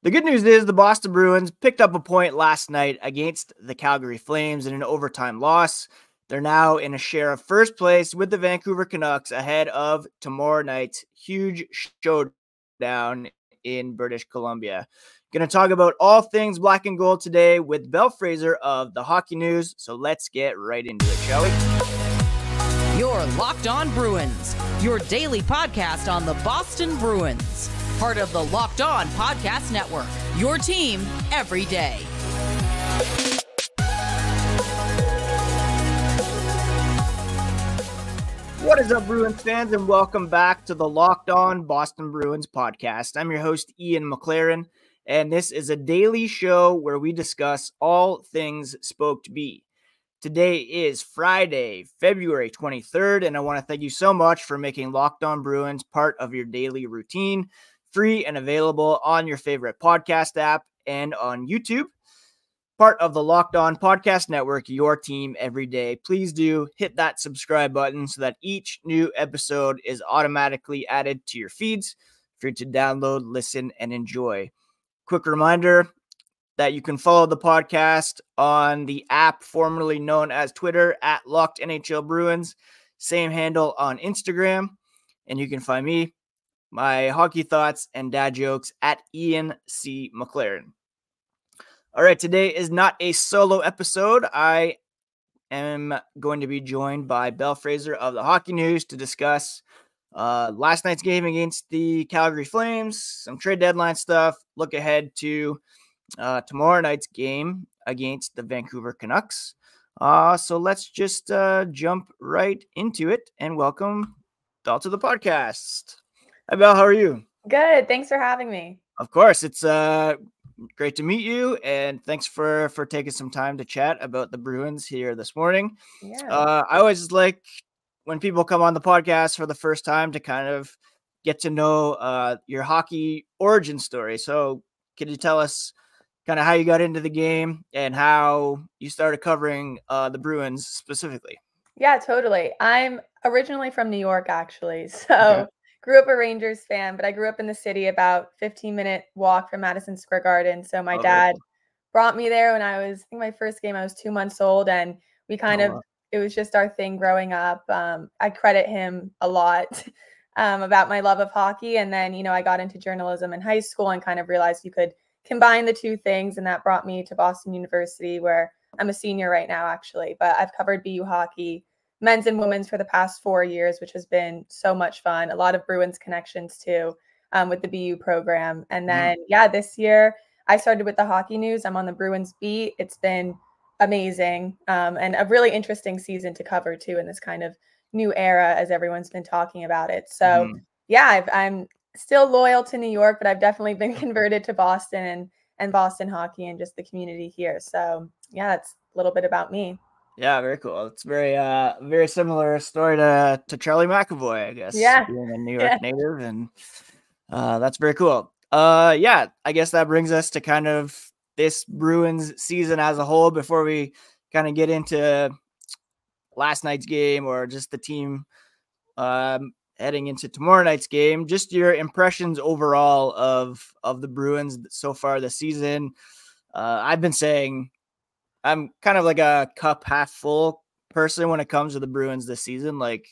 The good news is the Boston Bruins picked up a point last night against the Calgary Flames in an overtime loss. They're now in a share of first place with the Vancouver Canucks ahead of tomorrow night's huge showdown in British Columbia. Going to talk about all things black and gold today with Belle Fraser of the Hockey News. So let's get right into it, shall we? You're Locked On Bruins, your daily podcast on the Boston Bruins. Part of the Locked On Podcast Network, your team every day. What is up, Bruins fans, and welcome back to the Locked On Boston Bruins podcast. I'm your host, Ian McLaren, and this is a daily show where we discuss all things Spoke to Be. Today is Friday, February 23rd, and I want to thank you so much for making Locked On Bruins part of your daily routine, free and available on your favorite podcast app and on YouTube. Part of the Locked On Podcast Network, your team every day. Please do hit that subscribe button so that each new episode is automatically added to your feeds for you to download, listen, and enjoy. Quick reminder that you can follow the podcast on the app formerly known as Twitter at Locked NHL Bruins. Same handle on Instagram. And you can find me, my hockey thoughts and dad jokes at Ian C. McLaren. All right, today is not a solo episode. I am going to be joined by Belle Fraser of the Hockey News to discuss last night's game against the Calgary Flames, some trade deadline stuff, look ahead to tomorrow night's game against the Vancouver Canucks. So let's just jump right into it and welcome Belle to the podcast. Hi, Belle. How are you? Good. Thanks for having me. Of course. It's great to meet you, and thanks for taking some time to chat about the Bruins here this morning. Yeah. I always like when people come on the podcast for the first time to kind of get to know your hockey origin story. So can you tell us kind of how you got into the game and how you started covering the Bruins specifically? Yeah, totally. I'm originally from New York, actually. So Okay. grew up a Rangers fan, but I grew up in the city, about 15-minute walk from Madison Square Garden. So my dad brought me there when I think my first game, I was 2 months old, and we it was just our thing growing up. I credit him a lot about my love of hockey. And then, I got into journalism in high school and kind of realized you could combine the two things. And that brought me to Boston University, where I'm a senior right now, actually. But I've covered BU hockey, men's and women's, for the past 4 years, which has been so much fun. A lot of Bruins connections too, with the BU program. And then, this year I started with the Hockey News. I'm on the Bruins beat. It's been amazing, and a really interesting season to cover too, in this kind of new era, as everyone's been talking about it. So I'm still loyal to New York, but I've definitely been converted to Boston and Boston hockey and just the community here. So that's a little bit about me. Yeah, very cool. It's very similar story to Charlie McAvoy, I guess. Yeah. Being a New York native, and that's very cool. I guess that brings us to kind of this Bruins season as a whole before we kind of get into last night's game or just the team heading into tomorrow night's game. Just your impressions overall of the Bruins so far this season. I've been saying I'm kind of like a cup half full person when it comes to the Bruins this season, like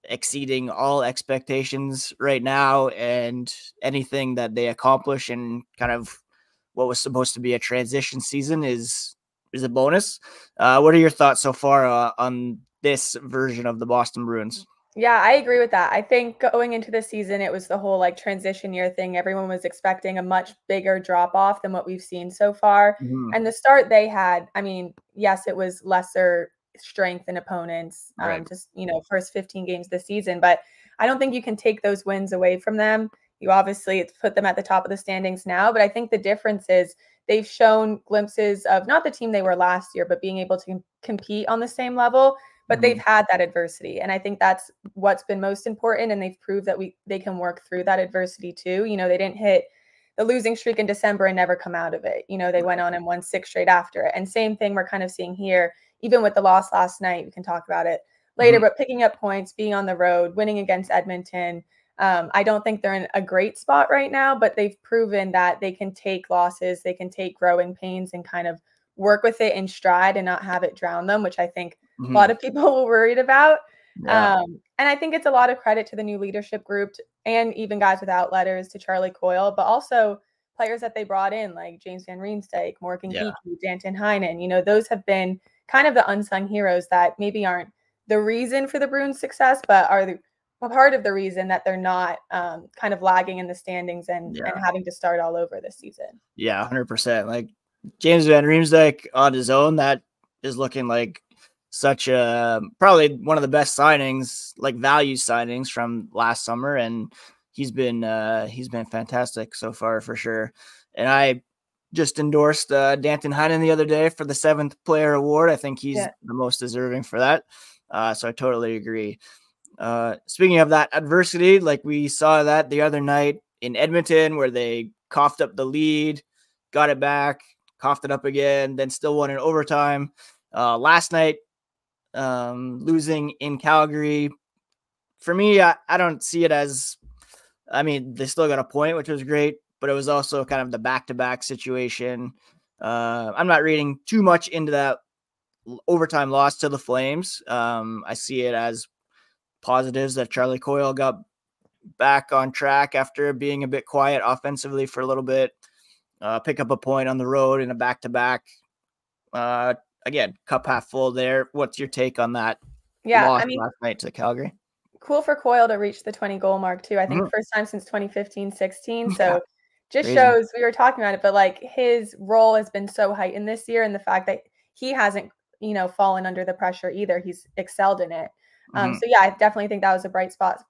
exceeding all expectations right now, and anything that they accomplish and kind of what was supposed to be a transition season is a bonus. What are your thoughts so far on this version of the Boston Bruins? Yeah, I agree with that. I think going into the season, it was the whole transition year thing. Everyone was expecting a much bigger drop off than what we've seen so far. And the start they had, yes, it was lesser strength and opponents, first 15 games this season, but I don't think you can take those wins away from them. You obviously put them at the top of the standings now, but I think the difference is they've shown glimpses of not the team they were last year, but being able to compete on the same level. But they've had that adversity. And I think that's what's been most important. And they've proved that they can work through that adversity too. They didn't hit the losing streak in December and never come out of it. They went on and won 6 straight after it. And same thing we're kind of seeing here, even with the loss last night. We can talk about it later, but picking up points, being on the road, winning against Edmonton, I don't think they're in a great spot right now, but they've proven that they can take losses, they can take growing pains and kind of work with it in stride and not have it drown them, which I think a lot of people were worried about. Yeah. And I think it's a lot of credit to the new leadership group and even guys without letters, to Charlie Coyle, but also players that they brought in like James Van Riemsdyk, Morgan Geekie, Danton Heinen. Those have been kind of the unsung heroes that maybe aren't the reason for the Bruins' success, but are a part of the reason that they're not kind of lagging in the standings and having to start all over this season. Yeah, 100%. Like James Van Riemsdyk on his own, that is looking like such a probably one of the best signings, like value signings from last summer, and he's been fantastic so far for sure. And I just endorsed Danton Heinen the other day for the 7th player award. I think he's the most deserving for that. So I totally agree. Speaking of that adversity, like we saw that the other night in Edmonton where they coughed up the lead, got it back, coughed it up again, then still won in overtime. Last night, losing in Calgary, for me, I don't see it as, I mean, they still got a point, which was great, but it was also kind of the back-to-back situation. I'm not reading too much into that overtime loss to the Flames. I see it as positives that Charlie Coyle got back on track after being a bit quiet offensively for a little bit, pick up a point on the road in a back-to-back. Again, cup half full there. What's your take on that loss last night to Calgary? Cool for Coyle to reach the 20 goal mark too. I think first time since 2015-16. So just crazy. Shows, we were talking about it, but like his role has been so heightened this year, and the fact that he hasn't, fallen under the pressure either. He's excelled in it. So yeah, I definitely think that was a bright spot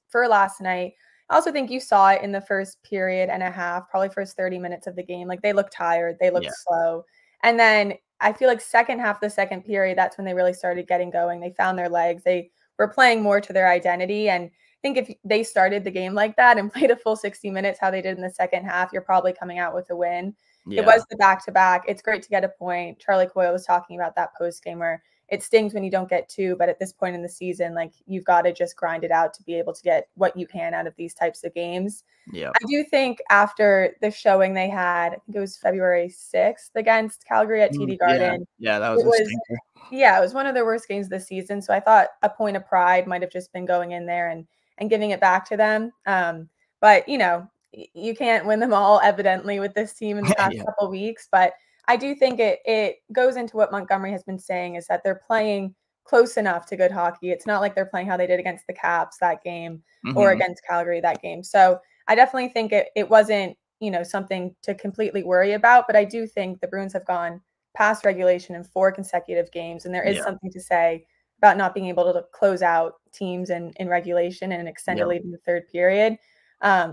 for last night. I also think you saw it in the first period and a half, probably first 30 minutes of the game. Like they looked tired, they looked slow. And then I feel like second half of the second period, that's when they really started getting going. They found their legs. They were playing more to their identity. And I think if they started the game like that and played a full 60 minutes, how they did in the second half, you're probably coming out with a win. It was the back-to-back. It's great to get a point. Charlie Coyle was talking about that post-game where it stings when you don't get 2, but at this point in the season, like you've got to just grind it out to be able to get what you can out of these types of games. Yeah, I do think after the showing they had, I think it was February 6th against Calgary at TD Garden. Yeah, that was a stinker. Yeah, it was one of their worst games this season. So I thought a point of pride might have just been going in there and giving it back to them. But you can't win them all, evidently, with this team in the past couple weeks. But I do think it goes into what Montgomery has been saying, is that they're playing close enough to good hockey. It's not like they're playing how they did against the Caps that game or against Calgary that game. So I definitely think it wasn't, something to completely worry about. But I do think the Bruins have gone past regulation in 4 consecutive games. And there is something to say about not being able to close out teams in regulation and extend a lead in the third period.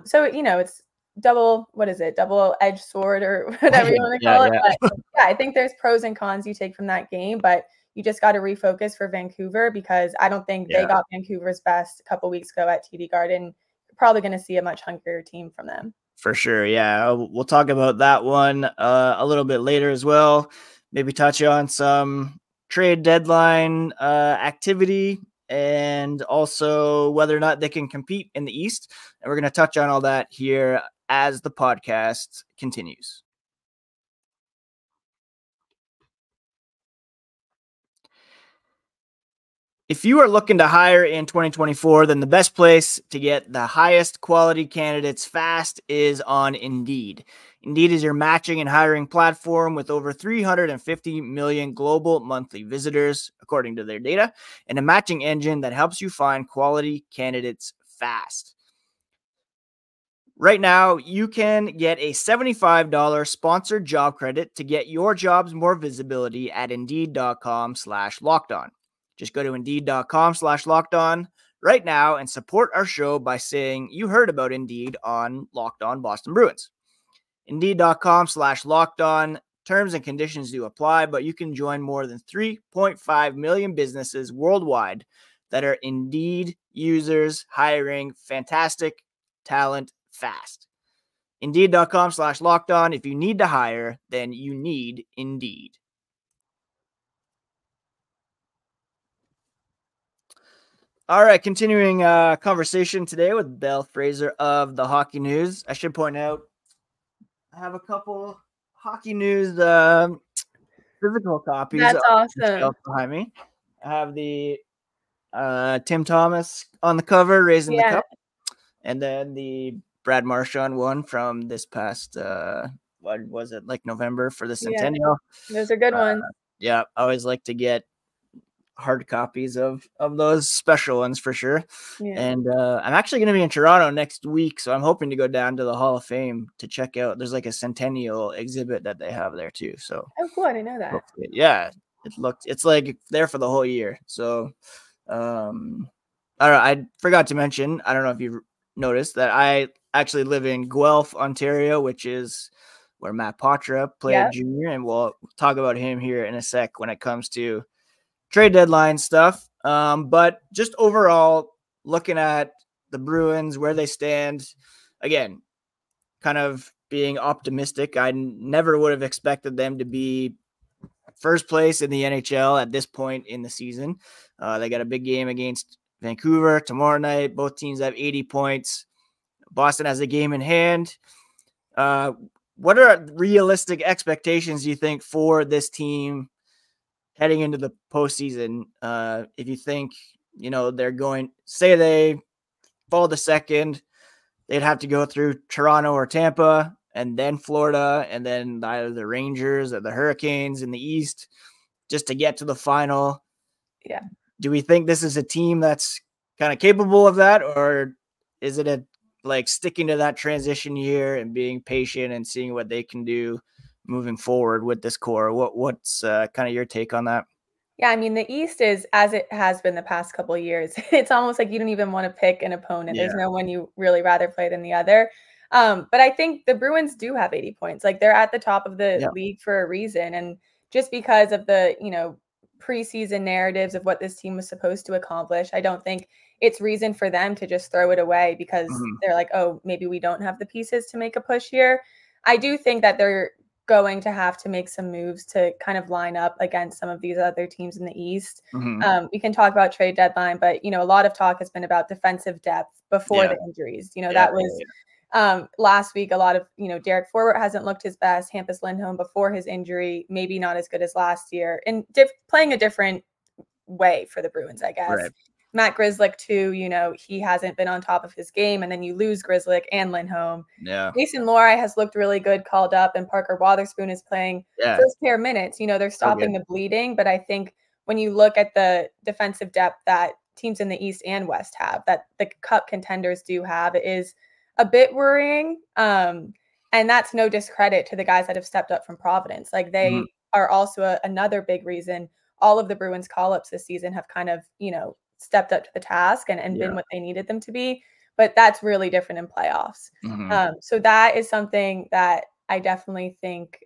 So, it's double-edged sword or whatever you want to call it. But I think there's pros and cons you take from that game, but you just got to refocus for Vancouver, because I don't think they got Vancouver's best a couple weeks ago at TD Garden. You're probably going to see a much hungrier team from them. For sure. Yeah. We'll talk about that one a little bit later as well. Maybe touch on some trade deadline activity, and also whether or not they can compete in the East. And we're going to touch on all that here as the podcast continues. If you are looking to hire in 2024, then the best place to get the highest quality candidates fast is on Indeed. Indeed is your matching and hiring platform with over 350 million global monthly visitors, according to their data, and a matching engine that helps you find quality candidates fast. Right now, you can get a $75 sponsored job credit to get your jobs more visibility at Indeed.com/lockedon. Just go to Indeed.com/lockedon right now and support our show by saying you heard about Indeed on Locked On Boston Bruins. Indeed.com/lockedon. Terms and conditions do apply, but you can join more than 3.5 million businesses worldwide that are Indeed users hiring fantastic talent fast. Indeed.com/lockedon. If you need to hire, then you need Indeed. All right, continuing conversation today with Belle, Fraser of the Hockey News. I should point out I have a couple Hockey News physical copies That's on the awesome. shelf behind me. I have the Tim Thomas on the cover, raising the Yeah. cup, and then the Brad Marchand one from this past what was it, like November for the Yeah. Centennial. Those are good ones. Yeah, I always like to get hard copies of those special ones for sure. Yeah. And I'm actually going to be in Toronto next week, so I'm hoping to go down to the Hall of Fame to check out. There's like a Centennial exhibit that they have there too. So Oh, cool. I didn't know that. yeah, it's like there for the whole year. So I don't know. I forgot to mention, I don't know if you've noticed that I actually live in Guelph, Ontario, which is where Matt Poitras played junior, and we'll talk about him here in a sec when it comes to trade deadline stuff. But just overall, looking at the Bruins, where they stand, again, kind of being optimistic. I never would have expected them to be first place in the NHL at this point in the season. They got a big game against Vancouver tomorrow night. Both teams have 80 points. Boston has a game in hand. What are realistic expectations, do you think, for this team heading into the postseason? If you think, they're going, say they fall to second, they'd have to go through Toronto or Tampa and then Florida and then either the Rangers or the Hurricanes in the East just to get to the final. Yeah. Do we think this is a team that's kind of capable of that, or is it sticking to that transition year and being patient and seeing what they can do moving forward with this core? What's kind of your take on that? Yeah, I mean, the East is, as it has been the past couple of years, it's almost like you don't even want to pick an opponent. Yeah. There's no one you really rather play than the other. But I think the Bruins do have 80 points. Like, they're at the top of the league for a reason. And just because of the, preseason narratives of what this team was supposed to accomplish, I don't think it's reason for them to just throw it away because they're like, oh, maybe we don't have the pieces to make a push here. I do think that they're going to have to make some moves to kind of line up against some of these other teams in the East. We can talk about trade deadline, but, a lot of talk has been about defensive depth before the injuries. That was last week. A lot of, Derek Forbort hasn't looked his best. Hampus Lindholm before his injury, maybe not as good as last year, and playing a different way for the Bruins, I guess. Right. Matt Grzelcyk too, he hasn't been on top of his game, and then you lose Grzelcyk and Lindholm. Yeah. Mason Lohrei has looked really good, called up, and Parker Wotherspoon is playing first pair minutes. They're stopping the bleeding, but I think when you look at the defensive depth that teams in the East and West have, that the cup contenders do have, it is a bit worrying. And that's no discredit to the guys that have stepped up from Providence. Like, they are also another big reason all of the Bruins call-ups this season have kind of, stepped up to the task and been what they needed them to be. But that's really different in playoffs. So that is something that I definitely think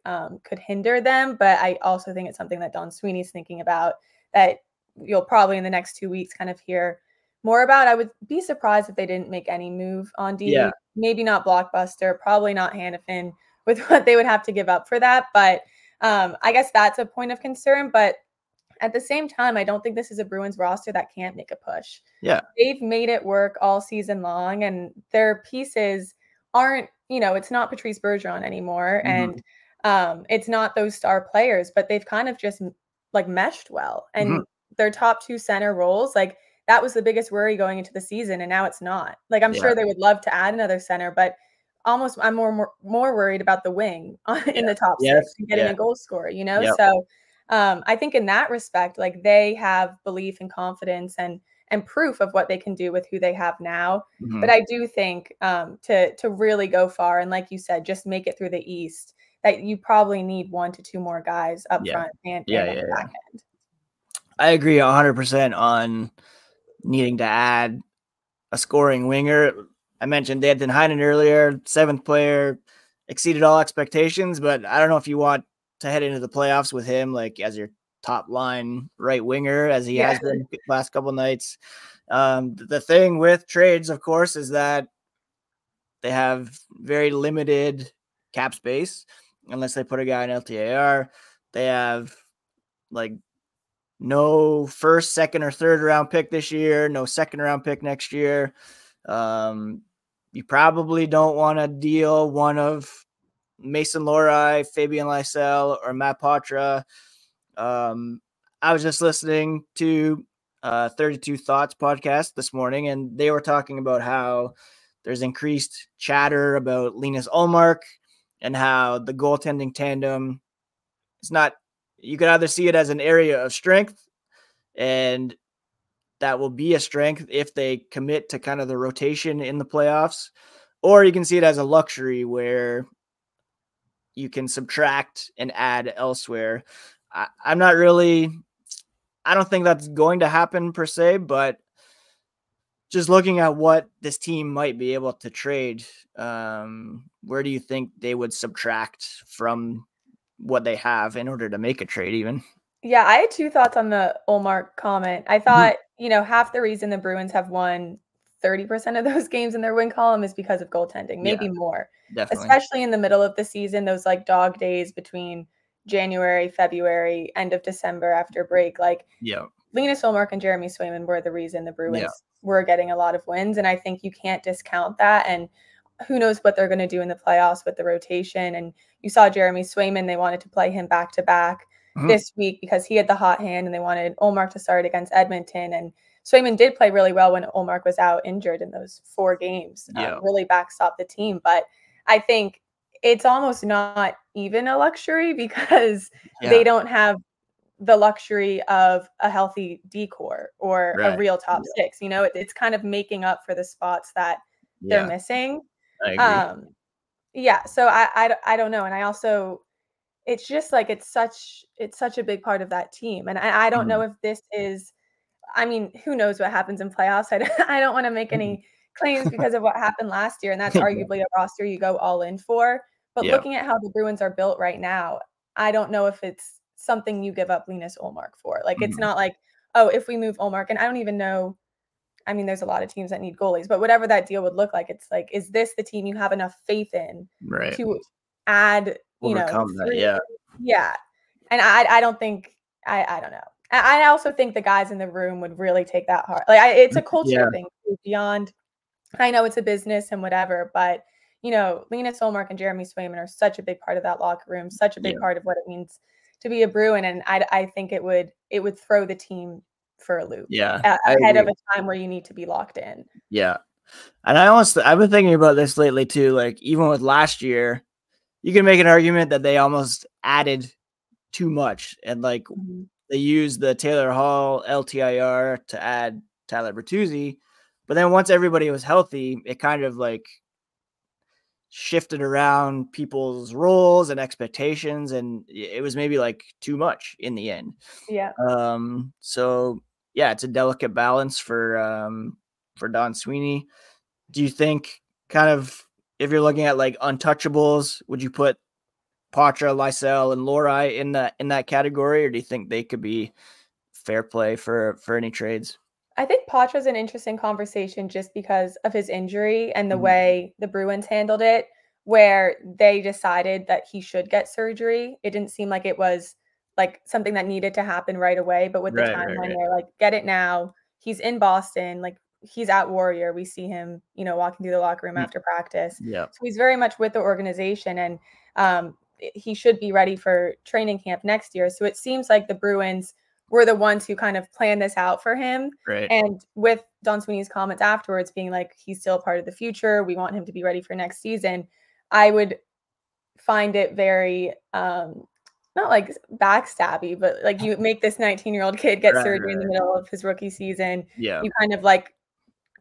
could hinder them. But I also think it's something that Don Sweeney's thinking about, that you'll probably in the next 2 weeks kind of hear more about. I would be surprised if they didn't make any move on D. Yeah. Maybe not blockbuster, probably not Hannafin with what they would have to give up for that. But I guess that's a point of concern. But at the same time, I don't think this is a Bruins roster that can't make a push. Yeah. They've made it work all season long, and their pieces aren't, it's not Patrice Bergeron anymore. And it's not those star players, but they've kind of just meshed well. And their top two center roles, that was the biggest worry going into the season, and now it's not. I'm sure they would love to add another center, but I'm more worried about the wing in the top six and getting a goal scorer, So I think in that respect, they have belief and confidence and proof of what they can do with who they have now. But I do think to really go far, and like you said, just make it through the East, that you probably need 1 to 2 more guys up front and on the back end. I agree 100% on needing to add a scoring winger. I mentioned Danton Heinen earlier, 7th player, exceeded all expectations, but I don't know if you want to head into the playoffs with him as your top line right winger, as he has been the last couple nights. The thing with trades, of course, is that they have very limited cap space unless they put a guy in LTAR. They have no first, second, or third round pick this year, no second round pick next year. You probably don't want to deal one of Mason Lohrei, Fabian Lysell, or Matt Poitras. I was just listening to 32 Thoughts podcast this morning, and they were talking about how there's increased chatter about Linus Ullmark and how the goaltending tandem is not, you could either see it as an area of strength, and that will be a strength if they commit to kind of the rotation in the playoffs, or you can see it as a luxury where you can subtract and add elsewhere. I'm not really, I don't think that's going to happen per se, but just looking at what this team might be able to trade, where do you think they would subtract from what they have in order to make a trade even? Yeah, I had two thoughts on the Ullmark comment. I thought, half the reason the Bruins have won 30% of those games in their win column is because of goaltending, maybe more. Definitely. Especially in the middle of the season, those like dog days between January, February, end of December after break. Like Linus Ullmark and Jeremy Swayman were the reason the Bruins were getting a lot of wins. And I think you can't discount that. And who knows what they're going to do in the playoffs with the rotation. And you saw Jeremy Swayman, they wanted to play him back to back this week because he had the hot hand and they wanted Ullmark to start against Edmonton. And Swayman did play really well when Ullmark was out injured in those 4 games, really backstop the team. But I think it's almost not even a luxury because they don't have the luxury of a healthy decor or a real top 6. You know, it's kind of making up for the spots that they're missing. I agree. So I don't know. And I also, it's just like, it's such a big part of that team. And I don't know if this is, I mean, who knows what happens in playoffs? I don't want to make any claims because of what happened last year. And that's arguably a roster you go all in for. But looking at how the Bruins are built right now, I don't know if it's something you give up Linus Ullmark for. Like, it's not like, oh, if we move Ullmark, and I don't even know. I mean, there's a lot of teams that need goalies, but whatever that deal would look like, it's like, is this the team you have enough faith in to add, overcome that? Yeah. And I don't think, I don't know. I also think the guys in the room would really take that hard. Like, it's a culture thing beyond. I know it's a business and whatever, but Linus Ullmark and Jeremy Swayman are such a big part of that locker room, such a big part of what it means to be a Bruin, and I think it would throw the team for a loop. Ahead of a time where you need to be locked in. Yeah, and I've been thinking about this lately too. Like, even with last year, you can make an argument that they almost added too much, and like. They used the Taylor Hall LTIR to add Tyler Bertuzzi, but then once everybody was healthy, it kind of like shifted around people's roles and expectations, and it was maybe like too much in the end. So it's a delicate balance for Don Sweeney. Do you think, kind of, if you're looking at like untouchables, would you put Poitras, Lysell, and Lohrei in that category, or do you think they could be fair play for any trades? I think Poitras is an interesting conversation just because of his injury and the way the Bruins handled it, where they decided that he should get surgery. It didn't seem like it was like something that needed to happen right away, but with the timeline, they're like, get it now. He's in Boston, like he's at Warrior. We see him, walking through the locker room after practice. So he's very much with the organization, and he should be ready for training camp next year. So it seems like the Bruins were the ones who kind of planned this out for him. And with Don Sweeney's comments afterwards being like, he's still a part of the future, we want him to be ready for next season, I would find it very, not like backstabby, but like, you make this 19-year-old kid get surgery in the middle of his rookie season. You kind of like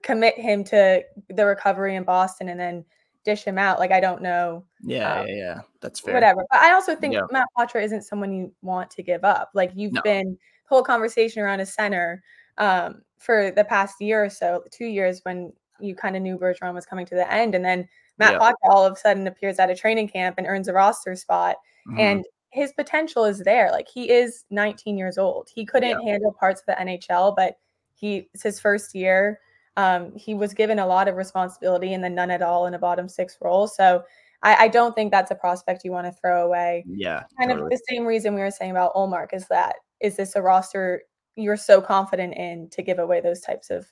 commit him to the recovery in Boston and then dish him out. Like, I don't know. That's fair. Whatever. But I also think Matt Poitras isn't someone you want to give up. Like, you've been the whole conversation around a center for the past year or so, 2 years, when you kind of knew Bergeron was coming to the end. And then Matt Poitras all of a sudden appears at a training camp and earns a roster spot. And his potential is there. Like, he is 19 years old. He couldn't handle parts of the NHL, but it's his first year. He was given a lot of responsibility and then none at all in a bottom 6 role. So I don't think that's a prospect you want to throw away. Kind of the same reason we were saying about Ullmark is that is this a roster you're so confident in to give away those types of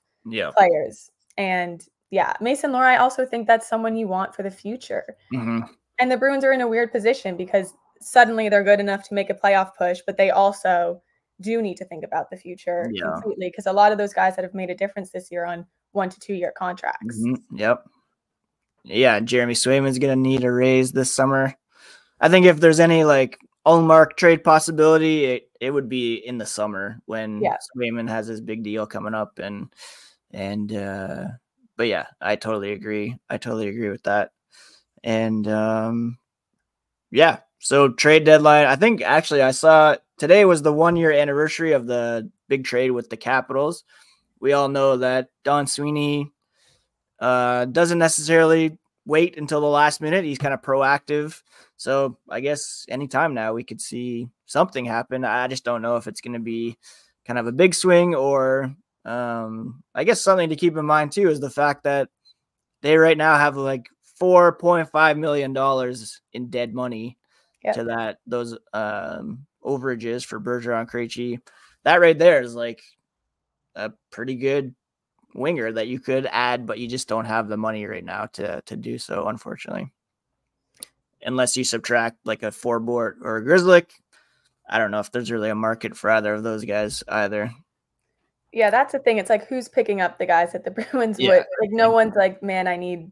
players? And yeah, Mason Lohr, I also think that's someone you want for the future. And the Bruins are in a weird position because suddenly they're good enough to make a playoff push, but they also do need to think about the future completely, because a lot of those guys that have made a difference this year on 1 to 2 year contracts. Yeah, Jeremy Swayman's going to need a raise this summer. I think if there's any like Ullmark trade possibility, it would be in the summer when Swayman has his big deal coming up. But yeah, I totally agree. I totally agree with that. And yeah, so trade deadline. I think actually I saw today was the 1 year anniversary of the big trade with the Capitals. We all know that Don Sweeney doesn't necessarily wait until the last minute. He's kind of proactive. So I guess anytime now we could see something happen. I just don't know if it's going to be kind of a big swing or I guess something to keep in mind too is the fact that they right now have like $4.5 million in dead money to those overages for Bergeron, Krejci. That right there is like a pretty good winger that you could add, but you just don't have the money right now to do so, unfortunately. Unless you subtract like a Forbort or a Grzelcyk. I don't know if there's really a market for either of those guys either. Yeah, that's the thing. It's like who's picking up the guys that the Bruins would. Like no one's like, man, I need,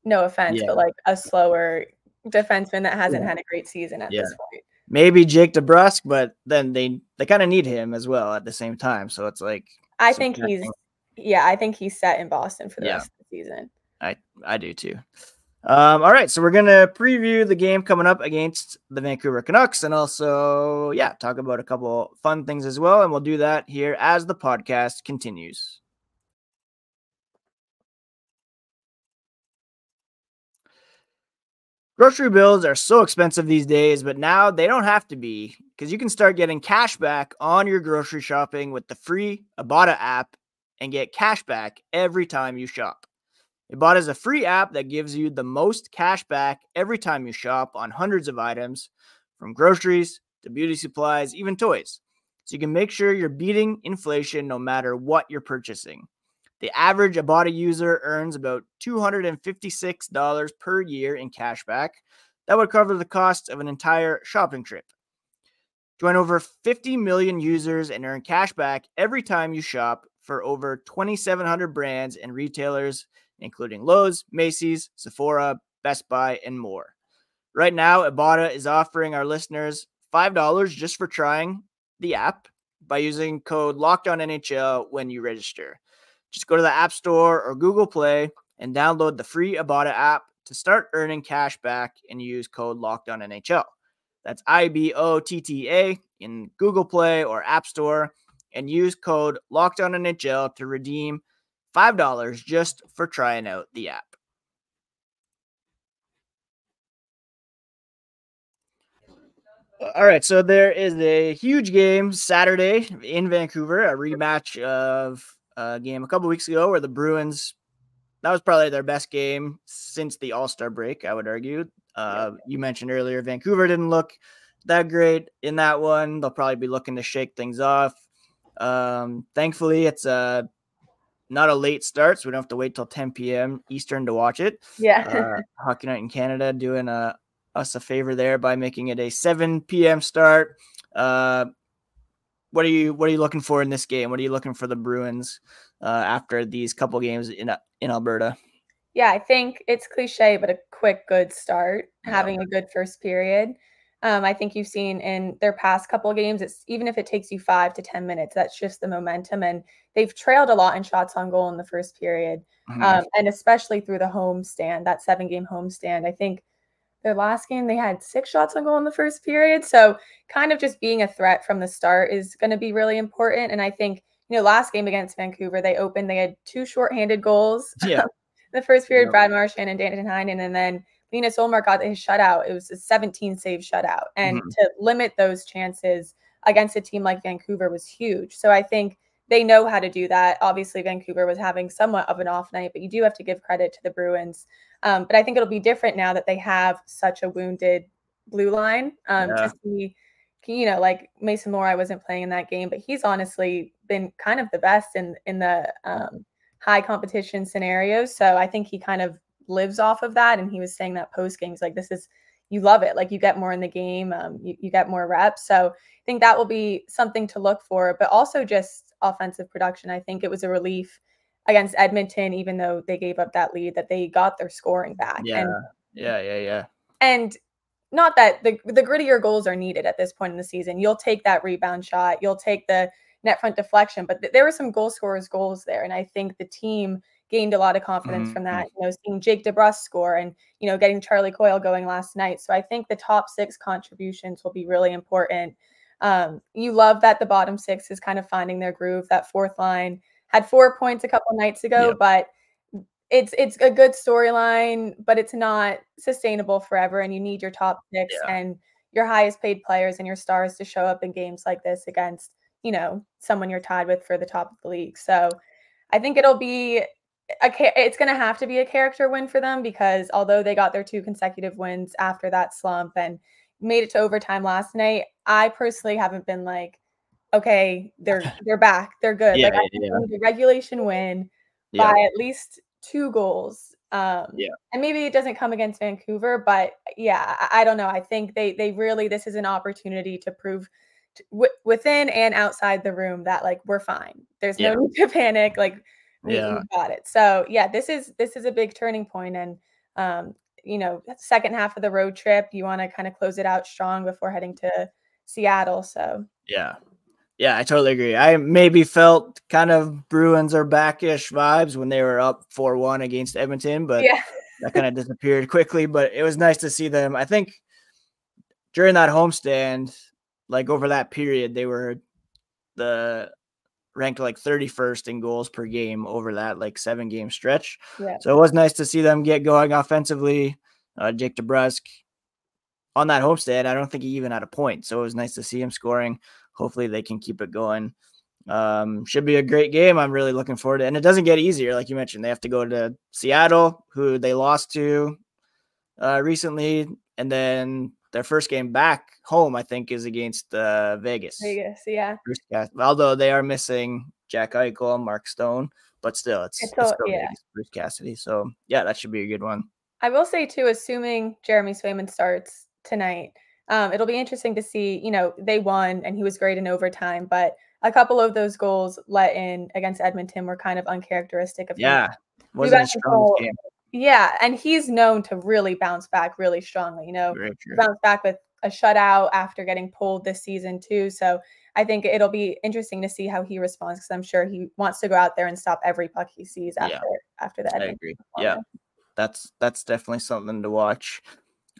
no offense, but like a slower defenseman that hasn't had a great season at this point. Maybe Jake DeBrusk, but then they kind of need him as well at the same time. So it's like I think he's set in Boston for the rest of the season. I do too. All right, so we're gonna preview the game coming up against the Vancouver Canucks, and also talk about a couple fun things as well, and we'll do that here as the podcast continues. Grocery bills are so expensive these days, but now they don't have to be, because you can start getting cash back on your grocery shopping with the free Ibotta app and get cash back every time you shop. Ibotta is a free app that gives you the most cash back every time you shop on hundreds of items, from groceries to beauty supplies, even toys. So you can make sure you're beating inflation no matter what you're purchasing. The average Ibotta user earns about $256 per year in cash back. That would cover the cost of an entire shopping trip. Join over 50 million users and earn cash back every time you shop for over 2,700 brands and retailers, including Lowe's, Macy's, Sephora, Best Buy, and more. Right now, Ibotta is offering our listeners $5 just for trying the app by using code LOCKEDONNHL when you register. Just go to the App Store or Google Play and download the free Ibotta app to start earning cash back and use code LOCKEDONNHL. That's IBOTTA in Google Play or App Store, and use code LOCKEDONNHL to redeem $5 just for trying out the app. All right, so there is a huge game Saturday in Vancouver, a rematch of a game a couple weeks ago where the Bruins, that was probably their best game since the All-Star break, I would argue. You mentioned earlier, Vancouver didn't look that great in that one. They'll probably be looking to shake things off. Thankfully, it's not a late start, so we don't have to wait till 10 p.m. Eastern to watch it. Hockey Night in Canada doing us a favor there by making it a 7 p.m. start. What are you looking for in this game? What are you looking for the Bruins after these couple games in Alberta? Yeah, I think it's cliche, but a quick, good start, having a good first period. I think you've seen in their past couple of games, it's even if it takes you 5 to 10 minutes, that shifts the momentum. And they've trailed a lot in shots on goal in the first period, and especially through the homestand, that 7-game homestand. I think their last game, they had 6 shots on goal in the first period. So kind of just being a threat from the start is going to be really important. And I think, last game against Vancouver, they had 2 shorthanded goals. The first period, Brad Marchand and Danton Heinen, and then Linus Ullmark got his shutout. It was a 17-save shutout. And to limit those chances against a team like Vancouver was huge. So I think they know how to do that. Obviously, Vancouver was having somewhat of an off night, but you do have to give credit to the Bruins. But I think it'll be different now that they have such a wounded blue line to see like Mason Lohrei wasn't playing in that game, but he's honestly been kind of the best in the high competition scenarios. So I think he kind of lives off of that. And he was saying that post games, like, you love it. Like, you get more in the game, you get more reps. So I think that will be something to look for, but also just offensive production. I think it was a relief against Edmonton, even though they gave up that lead, that they got their scoring back. Yeah. And not that the grittier goals are needed at this point in the season. You'll take that rebound shot, you'll take the net front deflection, but there were some goal scorers goals there. And I think the team gained a lot of confidence from that, seeing Jake DeBrusk score and, getting Charlie Coyle going last night. So I think the top 6 contributions will be really important. You love that the bottom 6 is kind of finding their groove. That fourth line had 4 points a couple nights ago, but it's a good storyline, but it's not sustainable forever. And you need your top 6 and your highest paid players and your stars to show up in games like this against, someone you're tied with for the top of the league. So I think it's going to have to be a character win for them, because although they got their 2 consecutive wins after that slump and made it to overtime last night, I personally haven't been like, okay, they're back, they're good. I think they need a regulation win by at least 2 goals. And maybe it doesn't come against Vancouver, but I don't know. I think they really, this is an opportunity to prove within and outside the room that, like, we're fine. There's no need to panic. Like, we got it. So this is a big turning point. And second half of the road trip, you want to kind of close it out strong before heading to Seattle. So yeah, I totally agree. I maybe felt kind of Bruins are back-ish vibes when they were up 4-1 against Edmonton, but that kind of disappeared quickly. But it was nice to see them. I think during that homestand, like, over that period, they were ranked like 31st in goals per game over that like 7-game stretch. So it was nice to see them get going offensively. Jake DeBrusk on that homestand, I don't think he even had a point. So it was nice to see him scoring. Hopefully they can keep it going. Should be a great game. I'm really looking forward to it. And it doesn't get easier. Like you mentioned, they have to go to Seattle, who they lost to recently. And then their first game back home, I think, is against Vegas. Although they are missing Jack Eichel and Mark Stone, but still, it's still Vegas, Bruce Cassidy. So, that should be a good one. I will say, too, assuming Jeremy Swayman starts tonight, it'll be interesting to see, they won and he was great in overtime, but a couple of those goals let in against Edmonton were kind of uncharacteristic of him. Wasn't a strong game. Yeah, and he's known to really bounce back really strongly, bounce back with a shutout after getting pulled this season too. So I think it'll be interesting to see how he responds, because I'm sure he wants to go out there and stop every puck he sees after the Edmonton. I agree. That's definitely something to watch.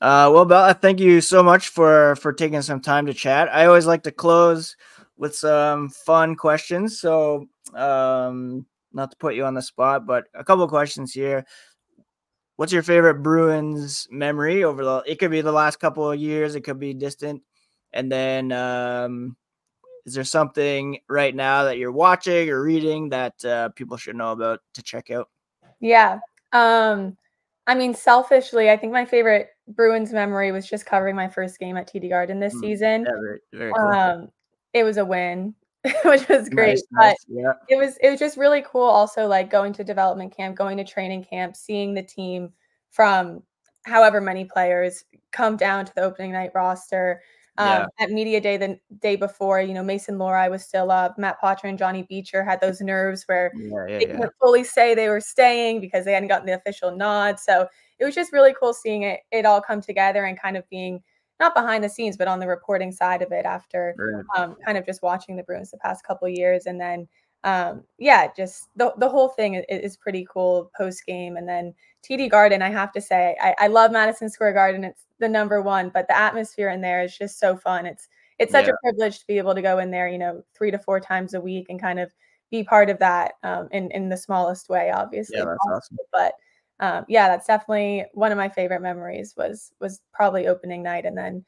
Well, Belle, thank you so much for taking some time to chat. I always like to close with some fun questions. So not to put you on the spot, but a couple of questions here. What's your favorite Bruins memory it could be the last couple of years, it could be distant. And then is there something right now that you're watching or reading that people should know about to check out? Yeah. I mean, selfishly, I think my favorite Bruins memory was just covering my first game at TD Garden this season. Yeah, very cool. It was a win, which was great. Nice. It was just really cool. Also, like, going to development camp, going to training camp, seeing the team from however many players come down to the opening night roster. At media day, the day before, Mason Lohrei was still up. Matt Poitras and Johnny Beecher had those nerves where they couldn't fully say they were staying because they hadn't gotten the official nod. So it was just really cool seeing it all come together and kind of being not behind the scenes, but on the reporting side of it after kind of just watching the Bruins the past couple of years. And then, just the whole thing is pretty cool post game. And then TD Garden, I have to say, I love Madison Square Garden. It's the number one, but the atmosphere in there is just so fun. It's such a privilege to be able to go in there, 3 to 4 times a week and kind of be part of that in the smallest way, obviously. Yeah, that's awesome. But that's definitely one of my favorite memories was probably opening night. And then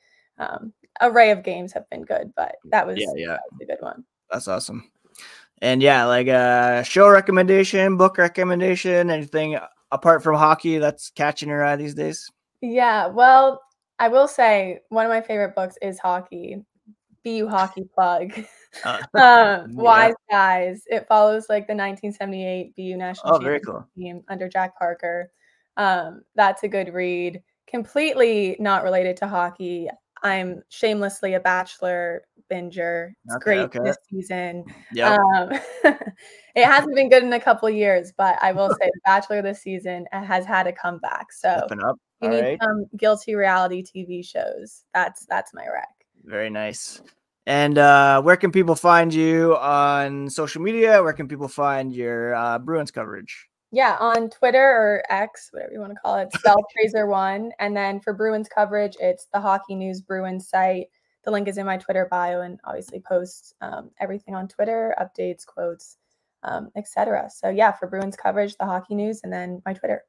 array of games have been good, but that was a good one. That's awesome. And like a show recommendation, book recommendation, anything apart from hockey that's catching your eye these days? Yeah, well, I will say one of my favorite books is hockey. BU hockey plug. Yeah. Wise guys. It follows like the 1978 BU national Very championship cool. team under Jack Parker. That's a good read. Completely not related to hockey. I'm shamelessly a Bachelor binger. It's great this season. Yep. It hasn't been good in a couple of years, but I will say the Bachelor this season has had a comeback. So Stepping up. you need some guilty reality TV shows. That's my rec. Very nice. And where can people find you on social media? Where can people find your Bruins coverage? Yeah, on Twitter or X, whatever you want to call it, Belle Fraser 1. And then for Bruins coverage, it's the Hockey News Bruins site. The link is in my Twitter bio, and obviously post everything on Twitter, updates, quotes, etc. So yeah, for Bruins coverage, the Hockey News, and then my Twitter.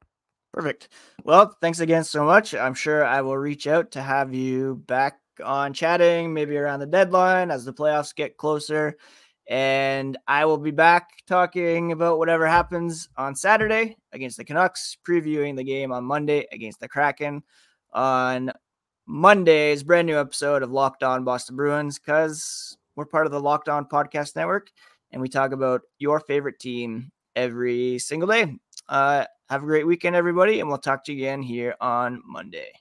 Perfect. Well, thanks again so much. I'm sure I will reach out to have you back on chatting, maybe around the deadline as the playoffs get closer. And I will be back talking about whatever happens on Saturday against the Canucks, previewing the game on Monday against the Kraken on Monday's brand new episode of Locked On Boston Bruins, because we're part of the Locked On Podcast Network, and we talk about your favorite team every single day. Have a great weekend, everybody, and we'll talk to you again here on Monday.